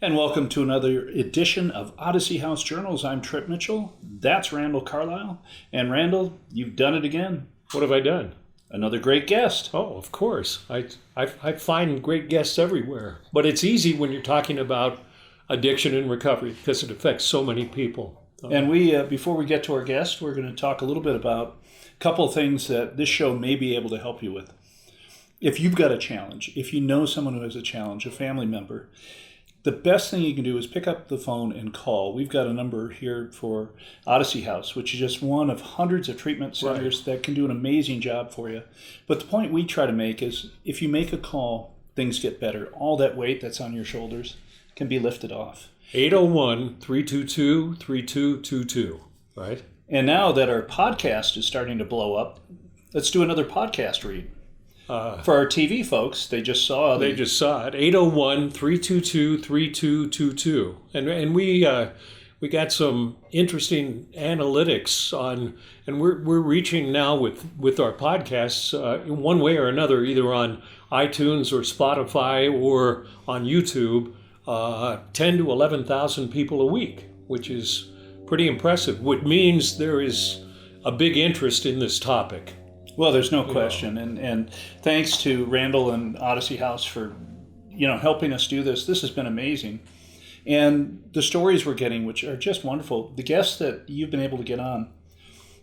And welcome to another edition of Odyssey House Journals. I'm Trip Mitchell. That's Randall Carlisle. And Randall, you've done it again. What have I done? Another great guest. Oh, of course. I find great guests everywhere. But it's easy when you're talking about addiction and recovery because it affects so many people. And before we get to our guest, we're going to talk a little bit about a couple of things that this show may be able to help you with. If you've got a challenge, if you know someone who has a challenge, a family member, the best thing you can do is pick up the phone and call. We've got a number here for Odyssey House, which is just one of hundreds of treatment centers that can do an amazing job for you. But the point we try to make is if you make a call, things get better. All that weight that's on your shoulders can be lifted off. 801-322-3222, right? And now that our podcast is starting to blow up, let's do another podcast read. For our TV folks, they just saw it. 801-322-3222. And we got some interesting analytics on, and we're reaching now with our podcasts in one way or another, either on iTunes or Spotify or on YouTube, 10 to 11,000 people a week, which is pretty impressive, which means there is a big interest in this topic. Well, there's no question, and thanks to Randall and Odyssey House for, helping us do this. This has been amazing, and the stories we're getting, which are just wonderful. The guests that you've been able to get on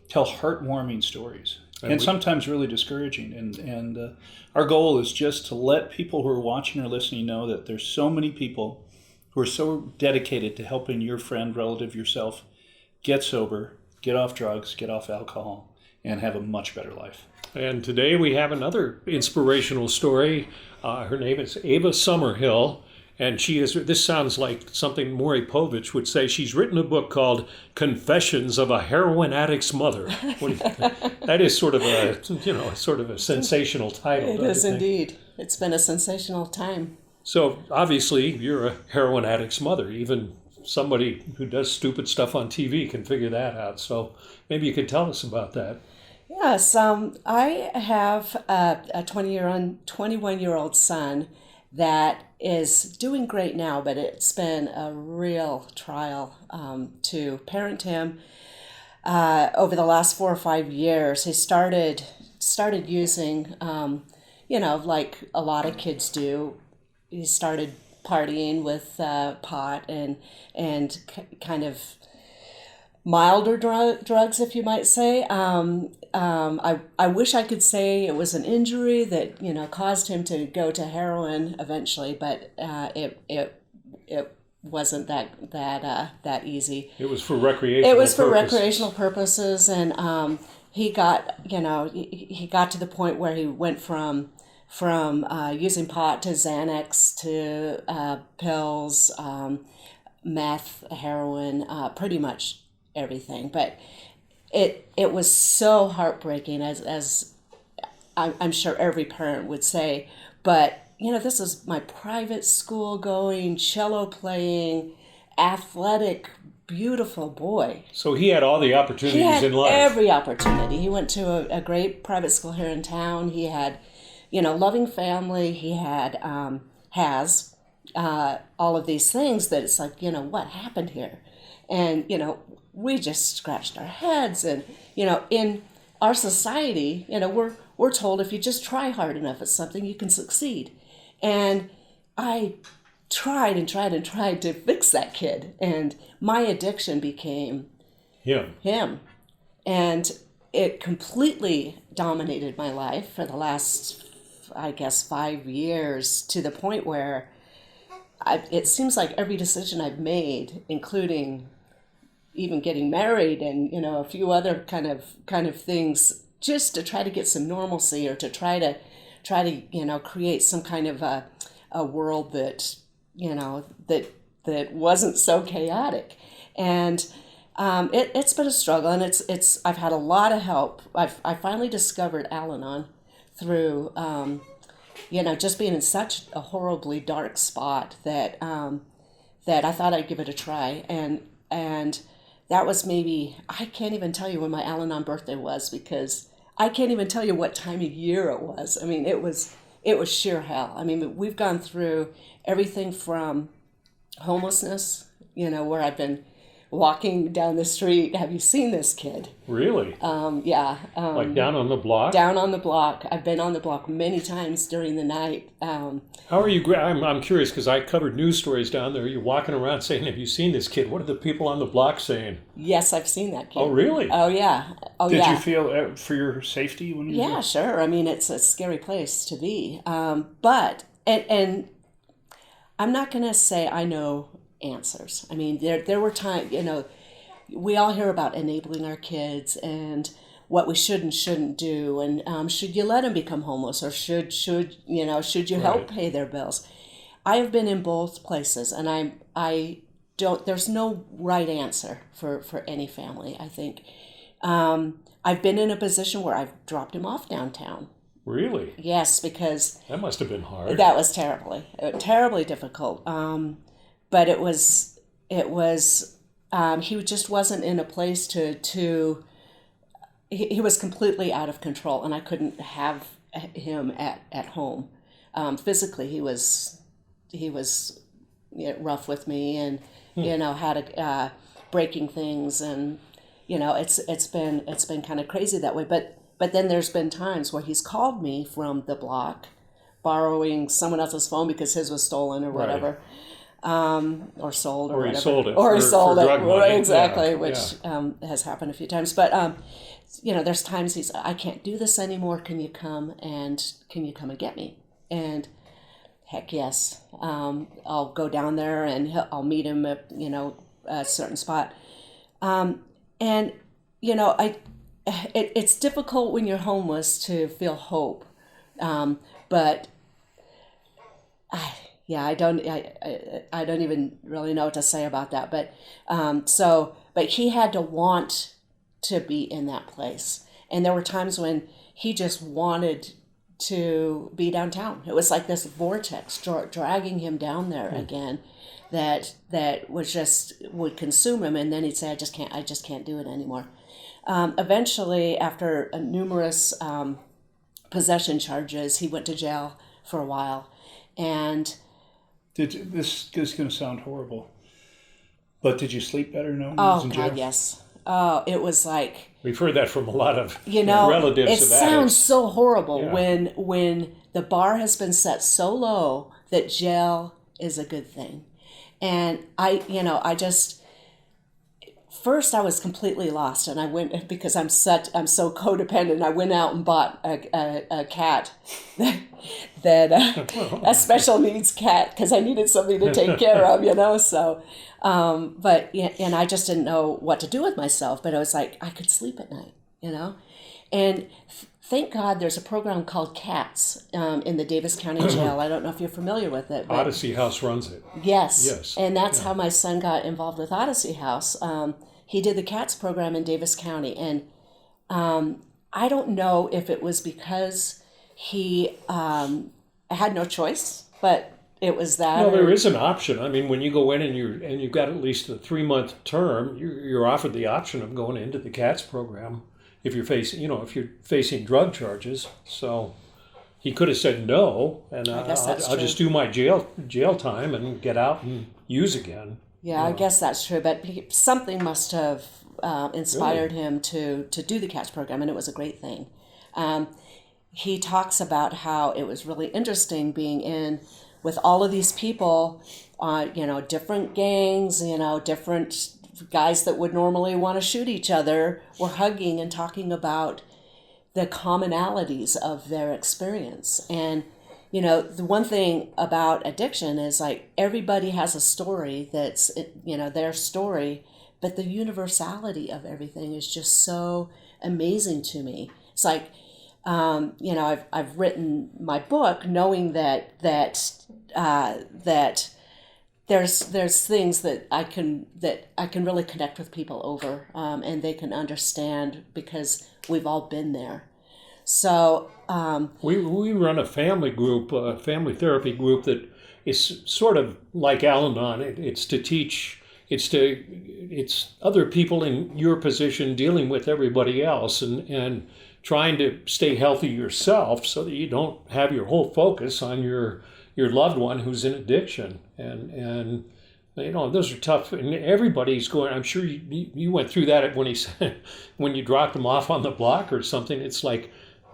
tell heartwarming stories, and sometimes really discouraging. And our goal is just to let people who are watching or listening know that there's so many people who are so dedicated to helping your friend, relative, yourself get sober, get off drugs, get off alcohol, and have a much better life. And today we have another inspirational story. Her name is Eva Summerhill, and this sounds like something Maury Povich would say. She's written a book called Confessions of a Heroin Addict's Mother. That is sort of a sensational title. It is indeed. It's been a sensational time. So obviously you're a heroin addict's mother. Even somebody who does stupid stuff on TV can figure that out. So maybe you could tell us about that. Yes, I have a 21-year-old son that is doing great now, but it's been a real trial to parent him. Over the last 4 or 5 years, he started using, like a lot of kids do. He started partying with pot and kind of milder drugs, if you might say. I wish I could say it was an injury that caused him to go to heroin eventually, but it wasn't that easy. It was for recreational. It was for recreational purposes, and he got to the point where he went from using pot to Xanax to pills, meth, heroin, pretty much everything. But it was so heartbreaking, as I'm sure every parent would say. But this is my private school going, cello playing, athletic, beautiful boy. So he had all the opportunities in life. Every opportunity. He went to a great private school here in town. He had loving family. He had has all of these things that it's like, what happened here? And we just scratched our heads. And in our society, we're told if you just try hard enough at something, you can succeed. And I tried and tried and tried to fix that kid, and my addiction became him, and it completely dominated my life for the last, I guess, 5 years, to the point where it seems like every decision I've made, including even getting married and a few other kind of things, just to try to get some normalcy, or to try to create some kind of a world that that wasn't so chaotic. And it's been a struggle, and it's I've had a lot of help. I finally discovered Al-Anon through just being in such a horribly dark spot that I thought I'd give it a try, and that was maybe, I can't even tell you when my Al-Anon birthday was, because I can't even tell you what time of year it was. I mean, it was sheer hell. I mean, we've gone through everything from homelessness, where I've been walking down the street. Have you seen this kid? Really? Yeah. Like down on the block? Down on the block. I've been on the block many times during the night. How are you? I'm curious because I covered news stories down there. You're walking around saying, "Have you seen this kid?" What are the people on the block saying? Yes, I've seen that kid. Oh, really? Oh, yeah. Oh, Did yeah. you feel for your safety when you? Yeah, sure. I mean, it's a scary place to be. But I'm not going to say I know answers. I mean, there were times, we all hear about enabling our kids and what we should and shouldn't do, and should you let them become homeless, or should you help pay their bills? I have been in both places, and I don't. There's no right answer for any family. I think I've been in a position where I've dropped him off downtown. Really? Yes, because That must have been hard. that was terribly difficult. But it was he just wasn't in a place to he was completely out of control, and I couldn't have him at home. Physically, he was rough with me, and had breaking things, and it's been kind of crazy that way. But then there's been times where he's called me from the block, borrowing someone else's phone because his was stolen or whatever. Or sold, or he whatever. sold it or he for sold it, drug money. exactly, Yeah, which has happened a few times. But there's times I can't do this anymore. Can you come and get me? And heck yes, I'll go down there and I'll meet him at a certain spot. It's difficult when you're homeless to feel hope, but. I don't even really know what to say about that. But but he had to want to be in that place, and there were times when he just wanted to be downtown. It was like this vortex dragging him down there again, that would consume him, and then he'd say, "I just can't do it anymore." Eventually, after numerous possession charges, he went to jail for a while, and. This is going to sound horrible, but did you sleep better knowing he Oh was in jail? God, yes. Oh, it was like We've heard that from a lot of relatives it of sounds addicts. so horrible Yeah. when the bar has been set so low that jail is a good thing, and I just. First, I was completely lost, and I went because I'm so codependent. I went out and bought a cat, a special needs cat, because I needed somebody to take care of, So, and I just didn't know what to do with myself. But I was like, I could sleep at night, and thank God there's a program called CATS in the Davis County Jail. I don't know if you're familiar with it. But Odyssey House runs it. Yes, and that's how my son got involved with Odyssey House. He did the CATS program in Davis County, and I don't know if it was because he had no choice, but it was that. No, there is an option. I mean, when you go in and you've got at least a 3-month term, you're offered the option of going into the CATS program if you're facing drug charges. So he could have said no, and I guess that's I'll true. just do my jail time and get out and use again. Yeah, I guess that's true. But something must have inspired him to do the CATS program, and it was a great thing. He talks about how it was really interesting being in with all of these people, different gangs, different guys that would normally want to shoot each other were hugging and talking about the commonalities of their experience. And the one thing about addiction is like everybody has a story that's, their story, but the universality of everything is just so amazing to me. It's like, I've written my book knowing that there's things that I can really connect with people over, and they can understand because we've all been there. So we run a family group, a family therapy group that is sort of like Al-Anon. It's other people in your position dealing with everybody else and trying to stay healthy yourself so that you don't have your whole focus on your loved one who's in addiction. And those are tough, and everybody's going. I'm sure you went through that when he said when you dropped him off on the block or something. It's like,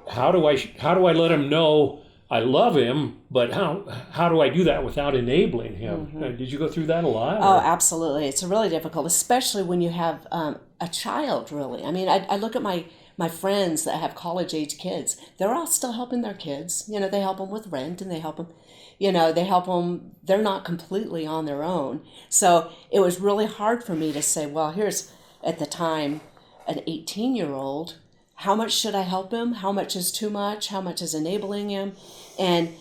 how do I let him know I love him, but how do I do that without enabling him? Did you go through that a lot? Oh, absolutely. It's really difficult, especially when you have a child. Really, I mean, I look at my friends that have college-age kids. They're all still helping their kids. They help them with rent, and they help them. They help them. They're not completely on their own. So it was really hard for me to say, well, here's, at the time, an 18-year-old. How much should I help him? How much is too much? How much is enabling him? And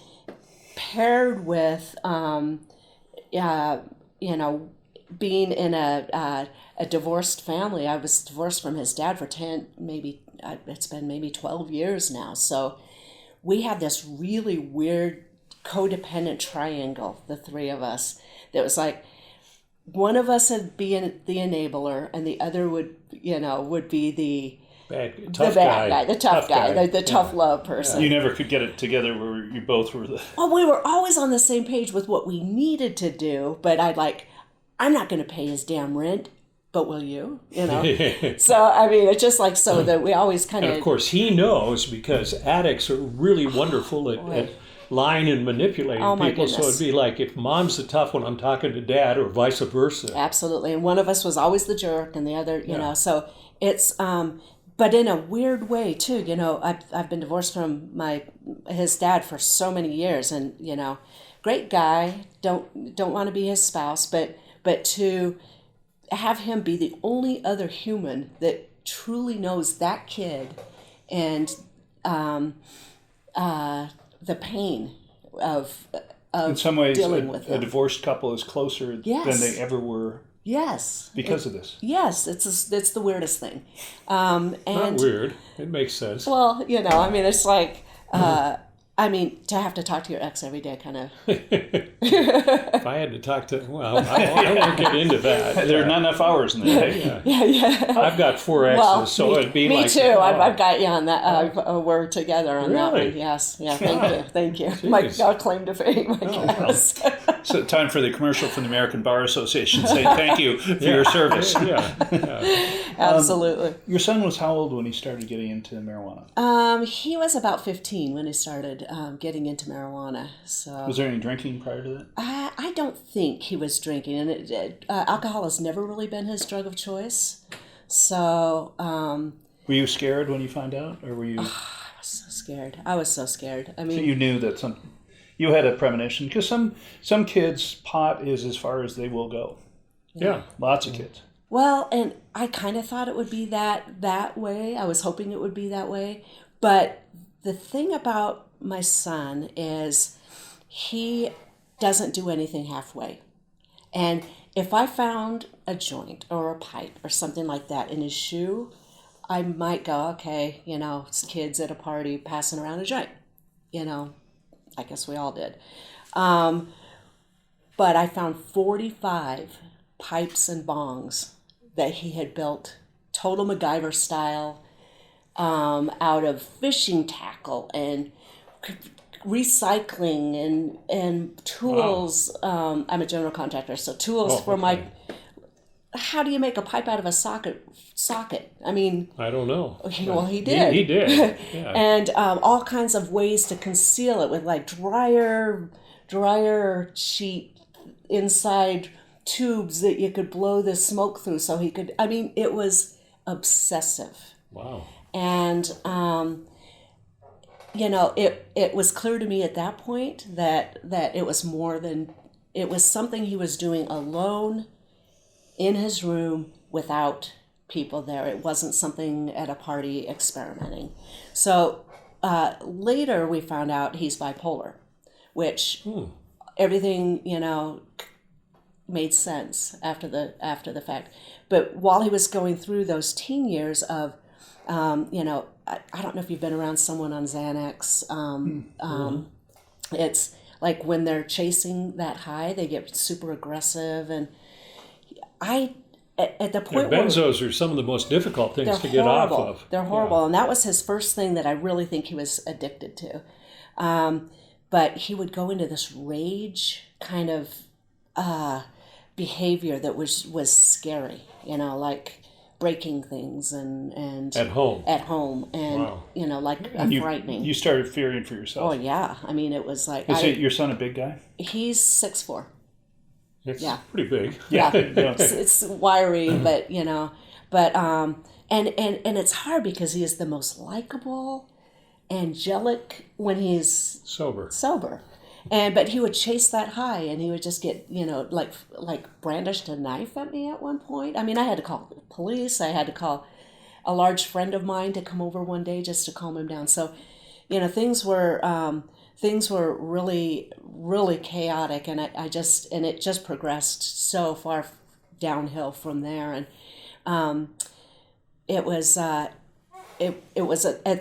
paired with, being in a divorced family. I was divorced from his dad for it's been maybe 12 years now. So we had this really weird codependent triangle, the three of us, that was like, one of us would be the enabler, and the other would be the tough guy, the tough love person. You never could get it together where you both were the... Well, we were always on the same page with what we needed to do, but I'm not going to pay his damn rent, but will you? So, I mean, it's just like, so that we always kind of... And of course, he knows, because addicts are really wonderful at lying and manipulating people. Goodness. So it'd be like, if mom's the tough one, I'm talking to dad, or vice versa. Absolutely. And one of us was always the jerk, and the other, so it's... But in a weird way too, I've been divorced from his dad for so many years, and great guy, don't want to be his spouse, but to have him be the only other human that truly knows that kid, and the pain of in some ways, dealing with a divorced couple is closer than they ever were. Yes. Because of this. Yes, it's the weirdest thing. And not weird. It makes sense. Well, I mean, it's like, to have to talk to your ex every day, kind of. If I had to talk to, I won't get into that. There are not enough hours in the day. Yeah. I've got 4 exes, so it'd be me like... Me too. Oh. I've got you on that. We're together on that Really? one. Yes. Yeah, thank you. My claim to fame, I guess. So time for the commercial from the American Bar Association saying thank you for your service. Absolutely. Your son was how old when he started getting into marijuana? He was about 15 when he started getting into marijuana. So was there any drinking prior to that? I don't think he was drinking, and alcohol has never really been his drug of choice. So were you scared when you found out, or were you? I was so scared. I mean, so you knew that you had a premonition, because some kids, pot is as far as they will go. Yeah, lots of kids. Well, and I kind of thought it would be that way. I was hoping it would be that way, but the thing about my son is he doesn't do anything halfway. And if I found a joint or a pipe or something like that in his shoe, I might go, okay, it's kids at a party passing around a joint. I guess we all did. But I found 45 pipes and bongs that he had built, total MacGyver style, out of fishing tackle and recycling and tools. Wow. I'm a general contractor, so tools for my... How do you make a pipe out of a socket? I mean... I don't know. Well, he did. He did, yeah. And all kinds of ways to conceal it with like dryer sheet inside tubes that you could blow the smoke through so he could... I mean, it was obsessive. Wow. And... it was clear to me at that point that it was more than... It was something he was doing alone in his room without people there. It wasn't something at a party experimenting. So later we found out he's bipolar, which everything, made sense after the fact. But while he was going through those teen years of, I don't know if you've been around someone on Xanax. It's like when they're chasing that high, they get super aggressive. And at the point where... Benzos are some of the most difficult things to get off of. They're horrible. Yeah. And that was his first thing that I really think he was addicted to. But he would go into this rage kind of behavior that was scary, like breaking things and At home. And Wow. like frightening. You started fearing for yourself. Oh yeah, I mean it was like. Is your son a big guy? He's 6'4". It's Yeah. pretty big. Yeah, it's wiry, but and it's hard because he is the most likable, angelic when he's Sober. But he would chase that high, and he would just get like brandished a knife at me at one point. I mean, I had to call the police. I had to call a large friend of mine to come over one day just to calm him down. So, things were really, really chaotic, and it just progressed so far downhill from there. And it was at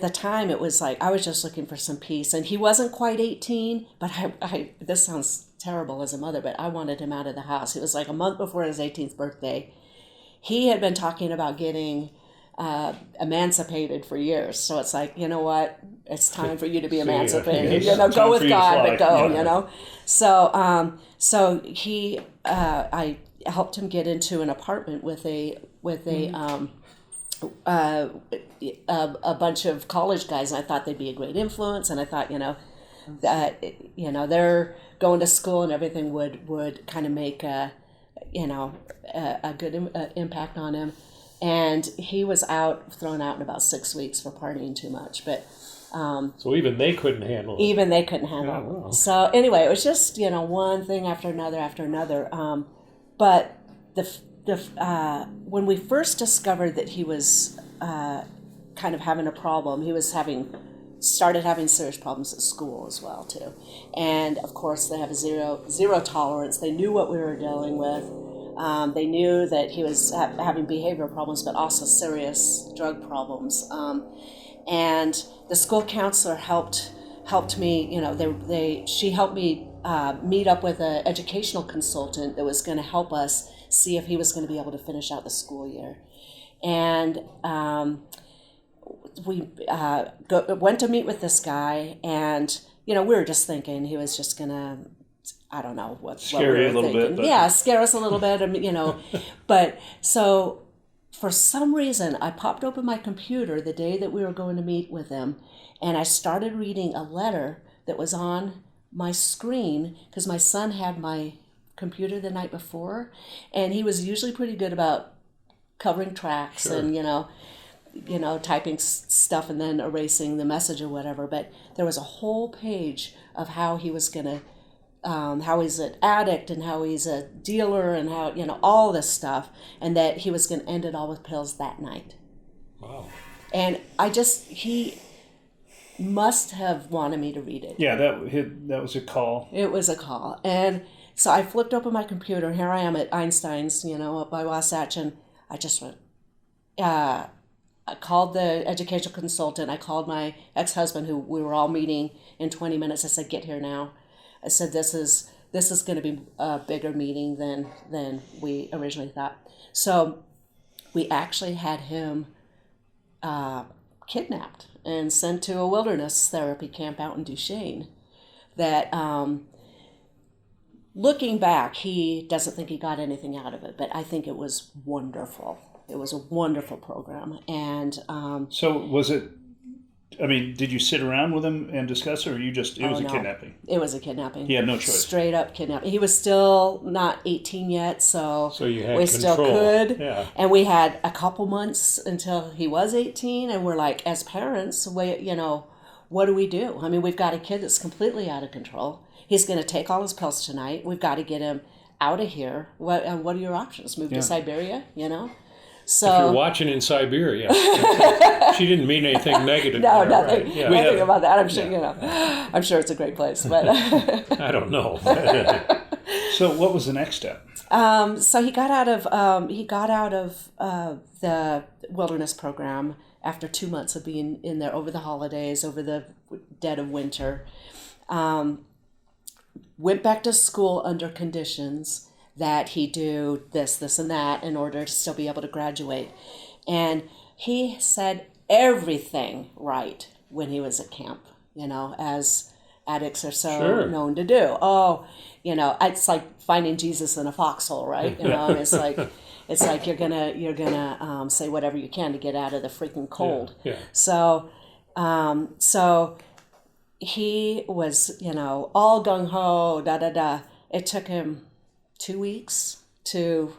the time, it was like I was just looking for some peace, and he wasn't quite 18, but I this sounds terrible as a mother, but I wanted him out of the house. It was like a month before his 18th birthday. He had been talking about getting emancipated for years, so it's like, you know what, it's time for you to be emancipated. Go with God, but go. So he I helped him get into an apartment with a bunch of college guys, and I thought they'd be a great influence, and I thought that they're going to school and everything would kind of make a good impact on him. And he was thrown out in about 6 weeks for partying too much, but so even they couldn't handle it. Yeah, wow. So anyway, it was just one thing after another. But when we first discovered that he was kind of having a problem, he was started having serious problems at school as well too. And of course, they have a zero tolerance. They knew what we were dealing with. They knew that he was having behavioral problems, but also serious drug problems. And the school counselor helped me. She helped me meet up with an educational consultant that was going to help us see if he was going to be able to finish out the school year. And we went to meet with this guy, and we were just thinking he was just going to, I don't know what scare you a little bit. But... Yeah, scare us a little bit, But so for some reason, I popped open my computer the day that we were going to meet with him, and I started reading a letter that was on my screen because my son had my computer the night before, and he was usually pretty good about covering tracks. Sure. And typing stuff and then erasing the message or whatever. But there was a whole page of how he was gonna, how he's an addict and how he's a dealer and how all this stuff, and that he was gonna end it all with pills that night. Wow. And he must have wanted me to read it. Yeah, that was a call. It was a call. And so I flipped open my computer, and here I am at Einstein's, up by Wasatch, and I just went, I called the educational consultant. I called my ex-husband, who we were all meeting in 20 minutes. I said, get here now. I said, this is going to be a bigger meeting than we originally thought. So we actually had him kidnapped and sent to a wilderness therapy camp out in Duchesne that, looking back, he doesn't think he got anything out of it, but I think it was wonderful. It was a wonderful program. And so was it, did you sit around with him and discuss it, or it was a kidnapping? It was a kidnapping. He had no choice. Straight up kidnapping. He was still not 18 yet, so you had we control. Still could. Yeah. And we had a couple months until he was 18, and we're like, as parents, what do we do? We've got a kid that's completely out of control. He's going to take all his pills tonight. We've got to get him out of here. What are your options? Move to Siberia, So if you're watching in Siberia, she didn't mean anything negative. No, there, nothing. Right? Yeah. Nothing about that. I'm sure I'm sure it's a great place, but I don't know. So what was the next step? So he got out of the wilderness program after 2 months of being in there over the holidays, over the dead of winter. Went back to school under conditions that he do this, and that in order to still be able to graduate. And he said everything right when he was at camp, as addicts are so Sure. known to do. Oh, it's like finding Jesus in a foxhole, right? And it's like you're gonna say whatever you can to get out of the freaking cold. Yeah. So he was, all gung ho, da da da. It took him 2 weeks to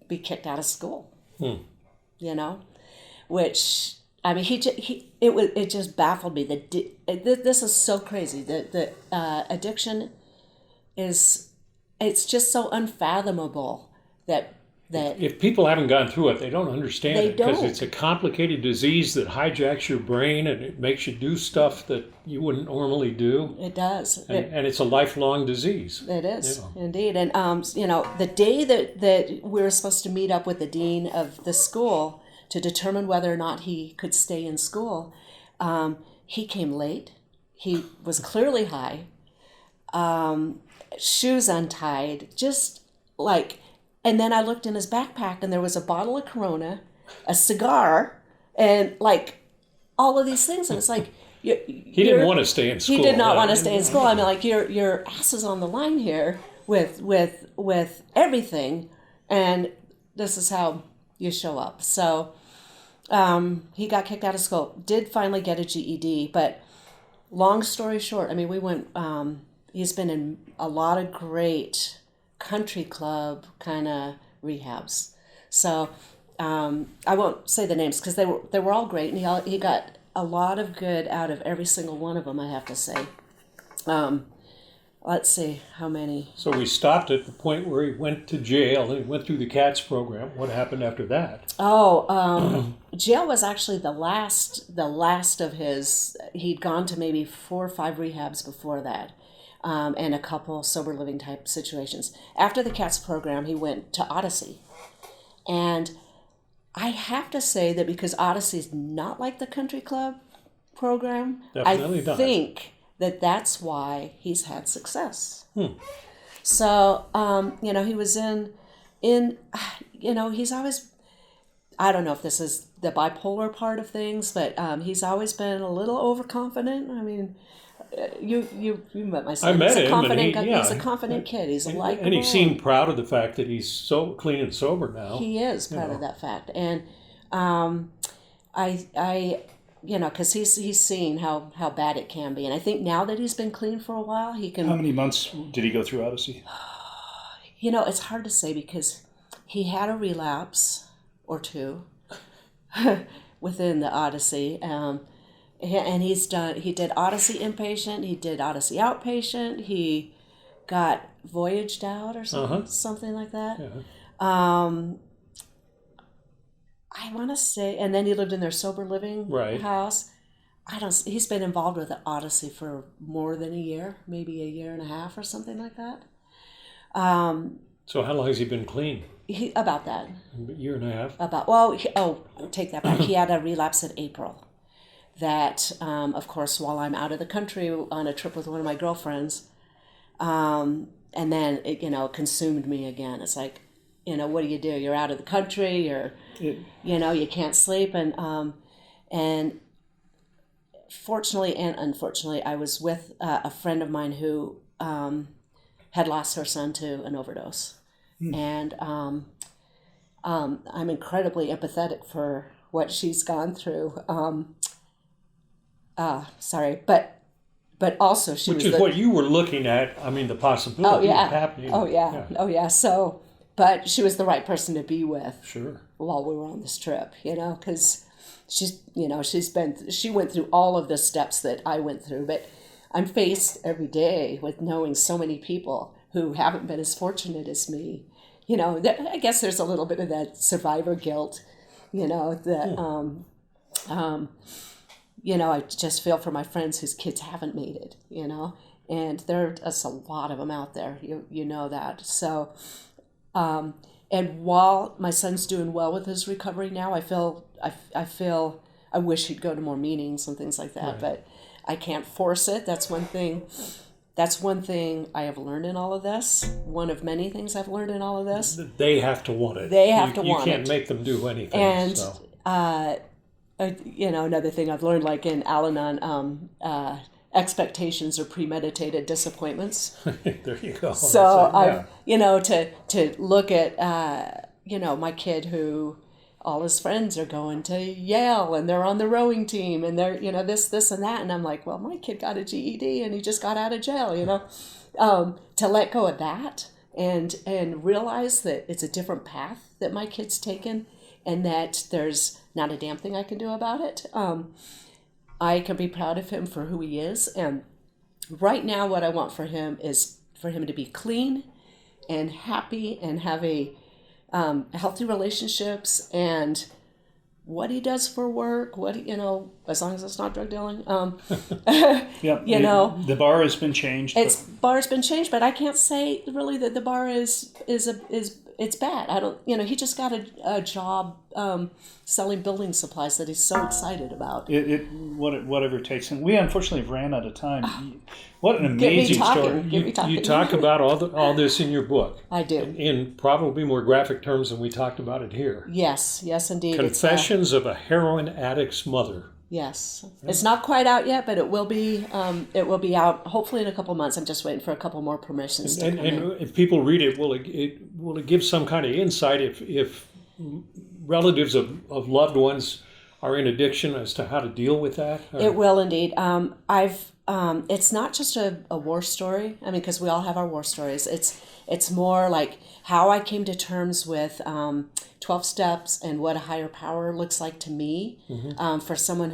be kicked out of school. Which, I mean, it just baffled me. This is so crazy. The addiction it's just so unfathomable that If people haven't gone through it, they don't understand They it because don't. it's a complicated disease that hijacks your brain and it makes you do stuff that you wouldn't normally do. it does. And it's a lifelong disease. It is, Yeah. indeed. And, the day that we were supposed to meet up with the dean of the school to determine whether or not he could stay in school, he came late. He was clearly high, shoes untied, just like, and then I looked in his backpack and there was a bottle of Corona, a cigar, and like all of these things. And it's like, He didn't want to stay in school. He did not want to stay in school. I mean, like your ass is on the line here with everything, and this is how you show up. So he got kicked out of school. Did finally get a GED, but long story short, I mean, we went. He's been in a lot of great country club kind of rehabs. So I won't say the names because they were all great, and he got a lot of good out of every single one of them, I have to say. Let's see, how many? So we stopped at the point where he went to jail and he went through the CATS program. What happened after that? Jail was actually the last of his. He'd gone to maybe 4 or 5 rehabs before that, and a couple sober living type situations. After the CATS program, he went to Odyssey. And I have to say that because Odyssey is not like the country club program, Definitely I not. think that's why he's had success. So, he was in, he's always, I don't know if this is the bipolar part of things, but he's always been a little overconfident. I mean, you met my son. I met He's a him, confident, and he's a confident kid. He's a likable. And he seemed proud of the fact that he's so clean and sober now. He is proud of that fact, and because he's seen how bad it can be, and I think now that he's been clean for a while, he can. How many months did he go through Odyssey? It's hard to say because he had a relapse or two within the Odyssey, and he did Odyssey inpatient, he did Odyssey outpatient, he got voyaged out or something like that. Yeah. I want to say, and then he lived in their sober living house. He's been involved with the Odyssey for more than a year, maybe a year and a half or something like that. So how long has he been clean? About that. A year and a half? Take that back. He had a relapse in April. That, of course, while I'm out of the country on a trip with one of my girlfriends, and then it, consumed me again. It's like, what do? You're out of the country, you can't sleep, and fortunately and unfortunately, I was with a friend of mine who had lost her son to an overdose, and I'm incredibly empathetic for what she's gone through. But also she Which was is what you were looking at. I mean, the possibility of happening. Oh yeah. So, but she was the right person to be with. Sure. While we were on this trip, because she went through all of the steps that I went through, but I'm faced every day with knowing so many people who haven't been as fortunate as me. I guess there's a little bit of that survivor guilt, I just feel for my friends whose kids haven't made it, and there's a lot of them out there, you know that. So, and while my son's doing well with his recovery now, I feel I wish he'd go to more meetings and things like that, but I can't force it. That's one thing I have learned in all of this. One of many things I've learned in all of this. They have to want it. They have to want it. You can't make them do anything. And, so. another thing I've learned, like in Al-Anon, expectations or premeditated disappointments. There you go. So Yeah. to look at my kid who all his friends are going to Yale and they're on the rowing team and they're this and that, and I'm like, well, my kid got a GED and he just got out of jail. To let go of that and realize that it's a different path that my kid's taken and that there's not a damn thing I can do about it. I can be proud of him for who he is, and right now what I want for him is for him to be clean and happy and have a healthy relationships, and what he does for work, as long as it's not drug dealing. Yeah, the bar has been changed. Bar's been changed, but I can't say really that the bar is it's bad. I don't. He just got a job selling building supplies that he's so excited about. Whatever it takes, and we unfortunately ran out of time. What an amazing story! You talk about all this in your book. I do, in probably more graphic terms than we talked about it here. Yes, indeed. Confessions of a Heroin Addict's Mother. Yes, it's not quite out yet, but it will be. It will be out hopefully in a couple months. I'm just waiting for a couple more permissions to come in. And if people read it, will it give some kind of insight if relatives of loved ones are in addiction as to how to deal with that? It will indeed. It's not just a war story. I mean, because we all have our war stories. It's more like how I came to terms with 12 steps and what a higher power looks like to me, for someone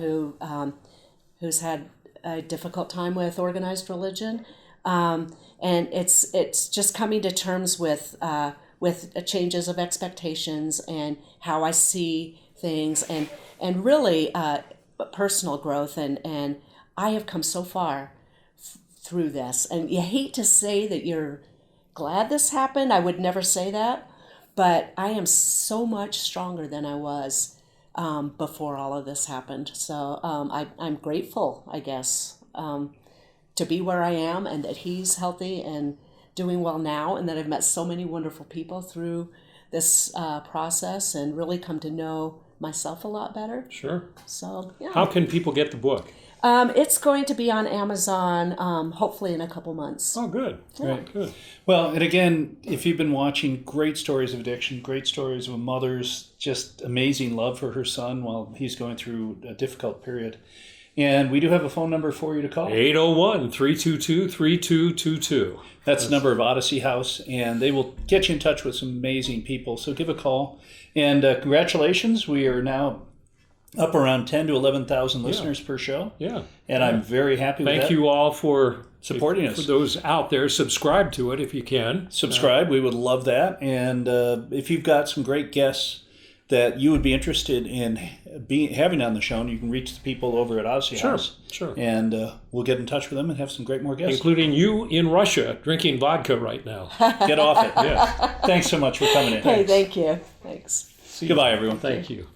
who's had a difficult time with organized religion, and it's just coming to terms with changes of expectations and how I see things and really personal growth and I have come so far through this, and you hate to say that you're glad this happened. I would never say that, but I am so much stronger than I was before all of this happened. So I'm grateful, I guess, to be where I am and that he's healthy and doing well now, and that I've met so many wonderful people through this process and really come to know myself a lot better. Sure. So, yeah. How can people get the book? It's going to be on Amazon, hopefully in a couple months. Oh, good. Yeah. Right, good. Well, and again, if you've been watching, great stories of addiction, great stories of a mother's just amazing love for her son while he's going through a difficult period. And we do have a phone number for you to call. 801-322-3222. That's the number of Odyssey House, and they will get you in touch with some amazing people. So give a call. And congratulations, we are now up around 10 to 11,000 listeners per show. Yeah. And I'm very happy with that. Thank you all for supporting us. For those out there, subscribe to it if you can. Subscribe. We would love that. And if you've got some great guests that you would be interested in having on the show, and you can reach the people over at Odyssey House. Sure. And we'll get in touch with them and have some great more guests. Including you in Russia drinking vodka right now. Get off it. Yeah. Thanks so much for coming in. Hey, thank you. Thanks. Goodbye, everyone. Thank you.